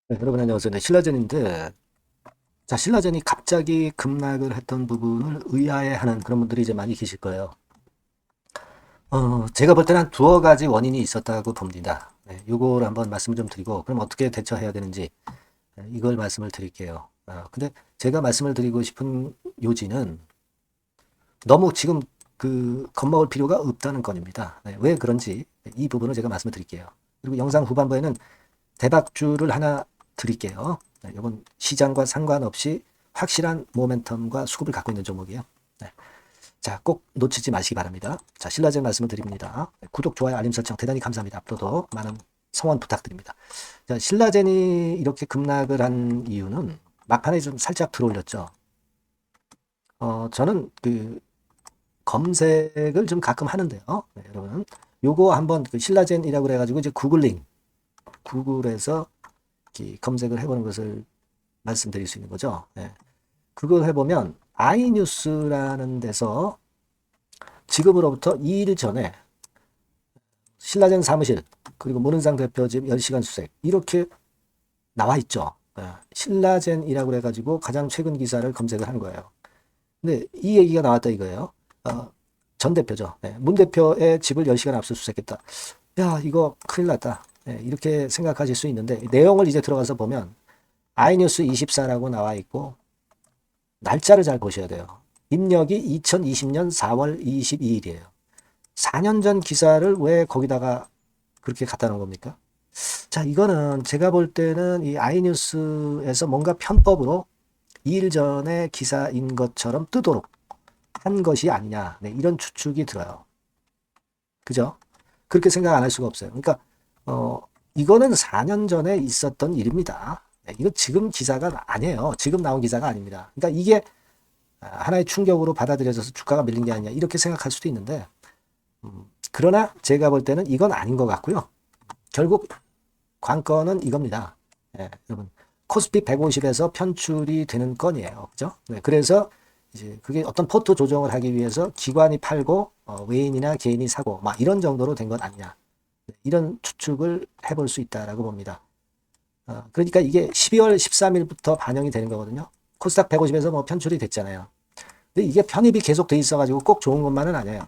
네, 여러분 안녕하세요. 네, 신라젠인데, 자, 신라젠이 갑자기 급락을 했던 부분을 의아해하는 그런 분들이 이제 많이 계실 거예요. 제가 볼 때는 한 두어 가지 원인이 있었다고 봅니다. 네, 요걸 한번 말씀을 좀 드리고, 그럼 어떻게 대처해야 되는지, 이걸 말씀을 드릴게요. 근데 제가 말씀을 드리고 싶은 요지는 너무 지금 겁먹을 필요가 없다는 건입니다. 네, 왜 그런지 이 부분을 제가 말씀을 드릴게요. 그리고 영상 후반부에는 대박주를 하나 드릴게요. 네, 이건 시장과 상관없이 확실한 모멘텀과 수급을 갖고 있는 종목이에요. 네. 자, 꼭 놓치지 마시기 바랍니다. 자, 신라젠 말씀을 드립니다. 구독, 좋아요, 알림 설정 대단히 감사합니다. 앞으로도 많은 성원 부탁드립니다. 자, 신라젠이 이렇게 급락을 한 이유는 막판에 좀 살짝 들어올렸죠. 저는 검색을 좀 가끔 하는데요. 네, 여러분. 요거 한번 신라젠이라고 그래가지고 이제 구글에서 검색을 해보는 것을 말씀드릴 수 있는 거죠. 네. 그걸 해보면 아이뉴스라는 데서 지금으로부터 2일 전에 신라젠 사무실 그리고 문은상 대표집 10시간 수색 이렇게 나와 있죠. 네. 신라젠이라고 해가지고 가장 최근 기사를 검색을 한 거예요. 근데 이 얘기가 나왔다 이거예요. 전 대표죠. 네. 문 대표의 집을 10시간 압수수색했다. 야, 이거 큰일 났다. 네. 이렇게 생각하실 수 있는데 내용을 이제 들어가서 보면 아이뉴스 24라고 나와 있고 날짜를 잘 보셔야 돼요. 입력이 2020년 4월 22일이에요. 4년 전 기사를 왜 거기다가 그렇게 갖다 놓은 겁니까? 자, 이거는 제가 볼 때는 이 아이뉴스에서 뭔가 편법으로 2일 전에 기사인 것처럼 뜨도록 한 것이 아니냐. 네, 이런 추측이 들어요. 그죠? 그렇게 생각 안 할 수가 없어요. 그러니까, 이거는 4년 전에 있었던 일입니다. 네, 이거 지금 기사가 아니에요. 지금 나온 기사가 아닙니다. 그러니까 이게 하나의 충격으로 받아들여져서 주가가 밀린 게 아니냐 이렇게 생각할 수도 있는데 그러나 제가 볼 때는 이건 아닌 것 같고요. 결국 관건은 이겁니다. 예, 여러분 코스피 150에서 편출이 되는 건이에요. 그죠? 네, 그래서 이제 그게 어떤 포트 조정을 하기 위해서 기관이 팔고 외인이나 개인이 사고 막 이런 정도로 된 것 아니냐. 네, 이런 추측을 해볼 수 있다라고 봅니다. 그러니까 이게 12월 13일부터 반영이 되는 거거든요. 코스닥 150에서 뭐 편출이 됐잖아요. 근데 이게 편입이 계속 돼 있어가지고 꼭 좋은 것만은 아니에요.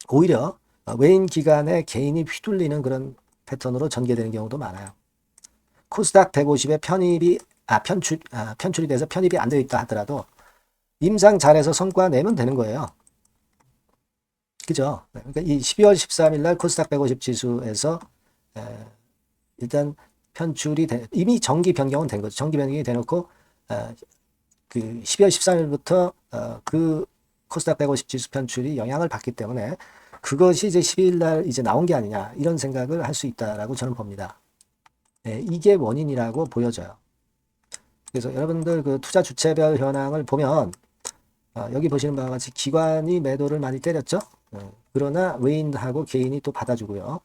오히려 외인 기관에 개인이 휘둘리는 그런 패턴으로 전개되는 경우도 많아요. 코스닥 150에 편출이 돼서 편입이 안 되어 있다 하더라도 임상 잘해서 성과 내면 되는 거예요. 그죠? 그러니까 이 12월 13일 날 코스닥 150 지수에서 일단 이미 정기 변경은 된 거죠. 정기 변경이 돼놓고 그 12월 13일부터 그 코스닥 150 지수 편출이 영향을 받기 때문에 그것이 이제 12일 날 이제 나온 게 아니냐 이런 생각을 할 수 있다라고 저는 봅니다. 네, 이게 원인이라고 보여져요. 그래서 여러분들 그 투자 주체별 현황을 보면 여기 보시는 바와 같이 기관이 매도를 많이 때렸죠. 그러나 외인하고 개인이 또 받아주고요.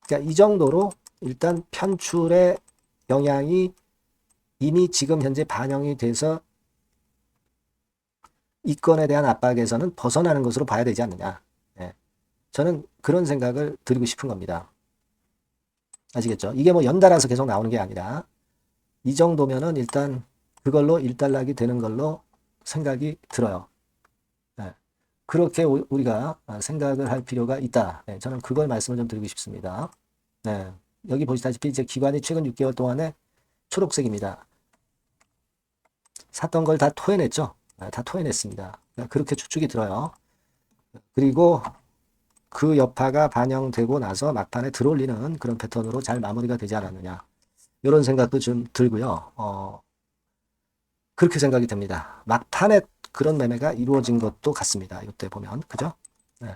그러니까 이 정도로 일단 편출의 영향이 이미 지금 현재 반영이 돼서 이권에 대한 압박에서는 벗어나는 것으로 봐야 되지 않느냐. 예. 저는 그런 생각을 드리고 싶은 겁니다. 아시겠죠? 이게 뭐 연달아서 계속 나오는 게 아니라 이 정도면은 일단 그걸로 일단락이 되는 걸로 생각이 들어요. 예. 그렇게 우리가 생각을 할 필요가 있다. 예. 저는 그걸 말씀을 좀 드리고 싶습니다. 네. 여기 보시다시피 이제 기관이 최근 6개월 동안에 초록색입니다. 샀던 걸 다 토해냈죠? 다 토해냈습니다. 그렇게 추측이 들어요. 그리고 그 여파가 반영되고 나서 막판에 들어올리는 그런 패턴으로 잘 마무리가 되지 않았느냐. 이런 생각도 좀 들고요. 그렇게 생각이 됩니다. 막판에 그런 매매가 이루어진 것도 같습니다. 이때 보면. 그죠? 네.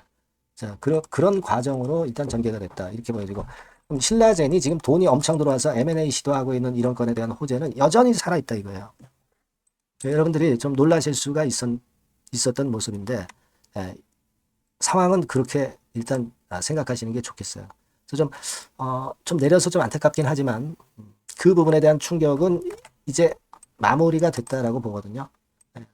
자, 그런 과정으로 일단 전개가 됐다. 이렇게 보여지고. 그럼 신라젠이 지금 돈이 엄청 들어와서 M&A 시도하고 있는 이런 건에 대한 호재는 여전히 살아있다 이거예요. 여러분들이 좀 놀라실 수가 있었던 모습인데, 상황은 그렇게 일단 생각하시는 게 좋겠어요. 그래서 좀 내려서 좀 안타깝긴 하지만 그 부분에 대한 충격은 이제 마무리가 됐다라고 보거든요.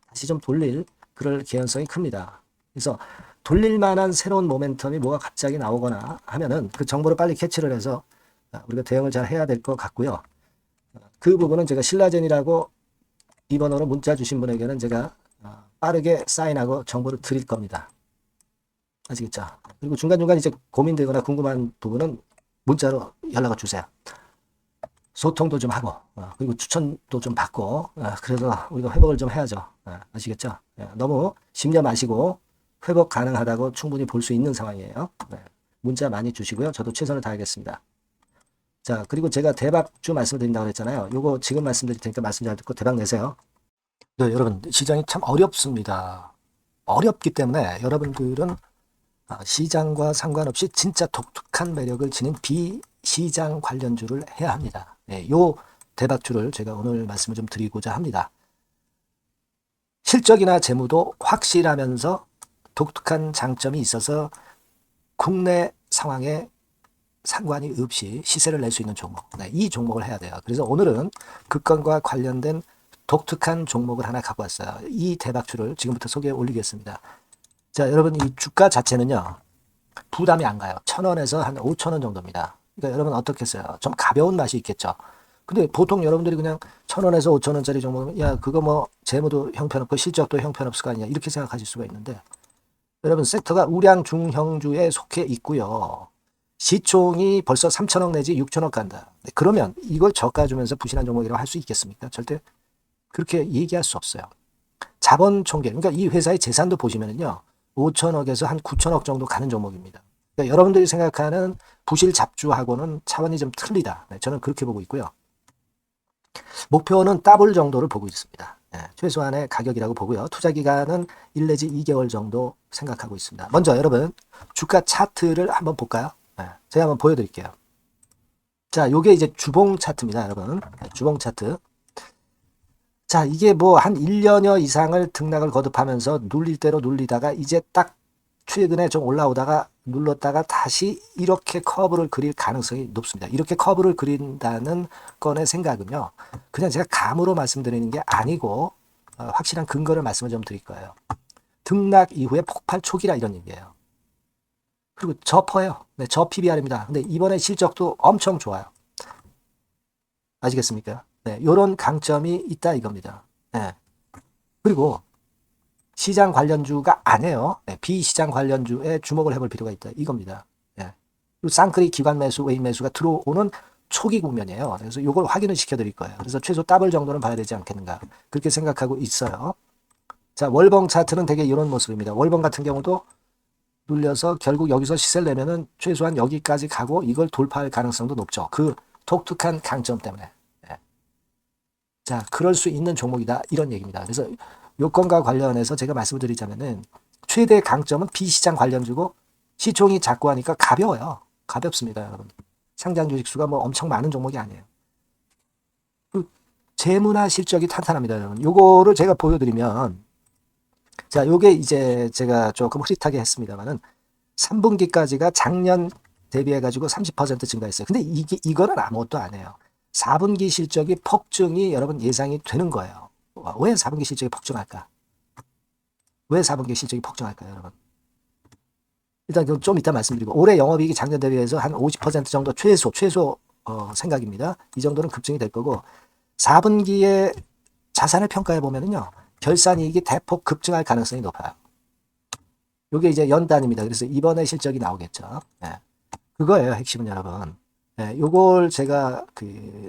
다시 좀 돌릴 그럴 개연성이 큽니다. 그래서 돌릴 만한 새로운 모멘텀이 뭐가 갑자기 나오거나 하면은 그 정보를 빨리 캐치를 해서 우리가 대응을 잘 해야 될 것 같고요. 그 부분은 제가 신라젠이라고 이 번호로 문자 주신 분에게는 제가 빠르게 사인하고 정보를 드릴 겁니다. 아시겠죠? 그리고 중간중간 이제 고민되거나 궁금한 부분은 문자로 연락을 주세요. 소통도 좀 하고, 그리고 추천도 좀 받고, 그래서 우리가 회복을 좀 해야죠. 아시겠죠? 너무 심려 마시고 회복 가능하다고 충분히 볼 수 있는 상황이에요. 문자 많이 주시고요. 저도 최선을 다하겠습니다. 자, 그리고 제가 대박주 말씀드린다고 그랬잖아요. 요거 지금 말씀드릴 테니까 말씀 잘 듣고 대박 내세요. 네, 여러분, 시장이 참 어렵습니다. 어렵기 때문에 여러분들은 시장과 상관없이 진짜 독특한 매력을 지닌 비시장 관련주를 해야 합니다. 네, 요 대박주를 제가 오늘 말씀을 좀 드리고자 합니다. 실적이나 재무도 확실하면서 독특한 장점이 있어서 국내 상황에 상관이 없이 시세를 낼 수 있는 종목. 네, 이 종목을 해야 돼요. 그래서 오늘은 그 건과 관련된 독특한 종목을 하나 갖고 왔어요. 이 대박주를 지금부터 소개해 올리겠습니다. 자, 여러분, 이 주가 자체는요, 부담이 안 가요. 1,000원에서 한 5,000원 정도입니다. 그러니까 여러분 어떻겠어요? 좀 가벼운 맛이 있겠죠. 근데 보통 여러분들이 그냥 1,000원에서 5,000원짜리 종목은, 야, 그거 뭐, 재무도 형편없고 실적도 형편없을 거 아니냐. 이렇게 생각하실 수가 있는데, 여러분, 섹터가 우량 중형주에 속해 있고요. 시총이 벌써 3,000억 내지 6,000억 간다. 그러면 이걸 저가 주면서 부실한 종목이라고 할 수 있겠습니까? 절대 그렇게 얘기할 수 없어요. 자본 총계, 그러니까 이 회사의 재산도 보시면은요, 5,000억에서 한 9,000억 정도 가는 종목입니다. 그러니까 여러분들이 생각하는 부실 잡주하고는 차원이 좀 틀리다. 네, 저는 그렇게 보고 있고요. 목표는 더블 정도를 보고 있습니다. 네, 최소한의 가격이라고 보고요. 투자 기간은 1 내지 2개월 정도 생각하고 있습니다. 먼저 여러분 주가 차트를 한번 볼까요? 네, 제가 한번 보여드릴게요. 자, 요게 이제 주봉 차트입니다, 여러분. 네, 주봉 차트. 자, 이게 뭐 한 1년여 이상을 등락을 거듭하면서 눌릴 대로 눌리다가 이제 딱 최근에 좀 올라오다가 눌렀다가 다시 이렇게 커브를 그릴 가능성이 높습니다. 이렇게 커브를 그린다는 건의 생각은요, 그냥 제가 감으로 말씀드리는 게 아니고 확실한 근거를 말씀을 좀 드릴 거예요. 등락 이후에 폭발 초기라 이런 얘기예요. 그리고 저퍼예요. 네, 저 PBR입니다. 근데 이번에 실적도 엄청 좋아요. 아시겠습니까? 네, 요런 강점이 있다 이겁니다. 네. 그리고 시장 관련주가 아니에요. 네, 비시장 관련주에 주목을 해볼 필요가 있다 이겁니다. 네. 그리고 쌍끌이 기관 매수, 외인 매수가 들어오는 초기 국면이에요. 그래서 이걸 확인을 시켜드릴 거예요. 그래서 최소 더블 정도는 봐야 되지 않겠는가 그렇게 생각하고 있어요. 자, 월봉 차트는 되게 이런 모습입니다. 월봉 같은 경우도 눌려서 결국 여기서 시세를 내면은 최소한 여기까지 가고 이걸 돌파할 가능성도 높죠. 그 독특한 강점 때문에. 네. 자, 그럴 수 있는 종목이다 이런 얘기입니다. 그래서 요건과 관련해서 제가 말씀을 드리자면은 최대 강점은 비시장 관련주고 시총이 작고 하니까 가벼워요. 가볍습니다, 여러분. 상장 주식 수가 뭐 엄청 많은 종목이 아니에요. 재무나 실적이 탄탄합니다, 여러분. 요거를 제가 보여드리면, 자, 요게 이제 제가 조금 흐릿하게 했습니다만은 3분기까지가 작년 대비해가지고 30% 증가했어요. 근데 이거는 아무것도 안 해요. 4분기 실적이 폭증이 여러분 예상이 되는 거예요. 왜 4분기 실적이 폭증할까? 왜 4분기 실적이 폭증할까요, 여러분? 일단 좀 이따 말씀드리고 올해 영업이익이 작년 대비해서 한 50% 정도 최소 생각입니다. 이 정도는 급증이 될 거고 4분기에 자산을 평가해 보면은요. 결산이익이 대폭 급증할 가능성이 높아요. 이게 이제 연단입니다. 그래서 이번에 실적이 나오겠죠. 네. 그거예요, 핵심은 여러분. 네, 요걸 제가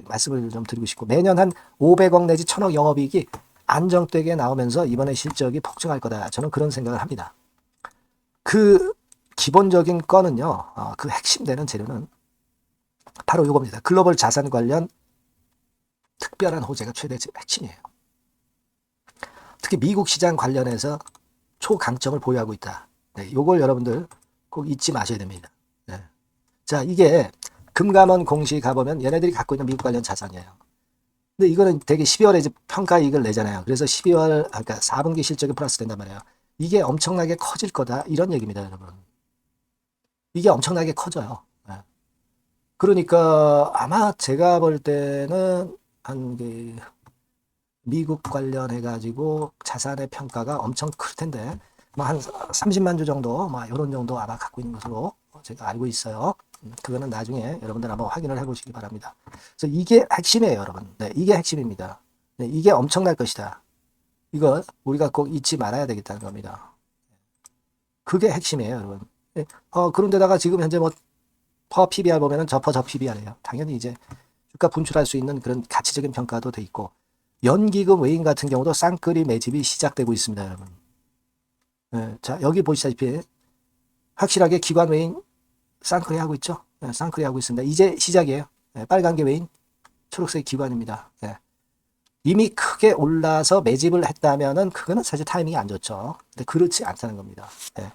말씀을 좀 드리고 싶고 매년 한 500억 내지 1,000억 영업이익이 안정되게 나오면서 이번에 실적이 폭증할 거다. 저는 그런 생각을 합니다. 그 기본적인 건은요. 그 핵심 되는 재료는 바로 이겁니다. 글로벌 자산 관련 특별한 호재가 최대 핵심이에요. 특히 미국 시장 관련해서 초강점을 보유하고 있다. 네, 요걸 여러분들 꼭 잊지 마셔야 됩니다. 네. 자, 이게 금감원 공시 가보면 얘네들이 갖고 있는 미국 관련 자산이에요. 근데 이거는 되게 12월에 이제 평가이익을 내잖아요. 그래서 12월, 그러니까 4분기 실적이 플러스 된단 말이에요. 이게 엄청나게 커질 거다. 이런 얘기입니다, 여러분. 이게 엄청나게 커져요. 네. 그러니까 아마 제가 볼 때는 미국 관련해가지고 자산의 평가가 엄청 클 텐데, 뭐 한 30만 주 정도, 뭐 이런 정도 아마 갖고 있는 것으로 제가 알고 있어요. 그거는 나중에 여러분들 한번 확인을 해보시기 바랍니다. 그래서 이게 핵심이에요, 여러분. 네, 이게 핵심입니다. 네, 이게 엄청날 것이다. 이거 우리가 꼭 잊지 말아야 되겠다는 겁니다. 그게 핵심이에요, 여러분. 네, 그런데다가 지금 현재 뭐 퍼 PBR 보면은 저 PBR이에요. 당연히 이제 주가 분출할 수 있는 그런 가치적인 평가도 돼 있고, 연기금 외인 같은 경우도 쌍끌이 매집이 시작되고 있습니다, 여러분. 네, 자, 여기 보시다시피 확실하게 기관 외인 쌍끌이 하고 있죠. 네, 쌍끌이 하고 있습니다. 이제 시작이에요. 네, 빨간 게 외인, 초록색 기관입니다. 네. 이미 크게 올라서 매집을 했다면은 그거는 사실 타이밍이 안 좋죠. 근데 그렇지 않다는 겁니다. 네.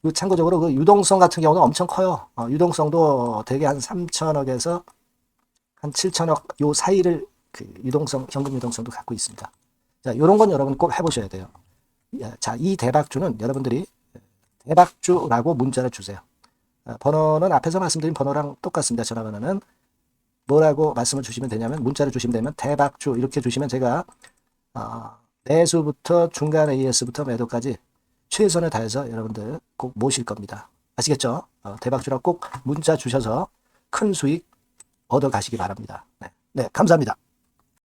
그리고 참고적으로 그 유동성 같은 경우는 엄청 커요. 유동성도 대개 한 3천억에서 한 7천억 요 사이를 그 유동성, 현금 유동성도 갖고 있습니다. 자, 요런 건 여러분 꼭 해보셔야 돼요. 자, 이 대박주는 여러분들이 대박주라고 문자를 주세요. 번호는 앞에서 말씀드린 번호랑 똑같습니다. 전화번호는 뭐라고 말씀을 주시면 되냐면, 문자를 주시면 되면 대박주 이렇게 주시면 제가 매수부터 중간 AS부터 매도까지 최선을 다해서 여러분들 꼭 모실 겁니다. 아시겠죠? 대박주라고 꼭 문자 주셔서 큰 수익 얻어 가시기 바랍니다. 네, 네, 감사합니다.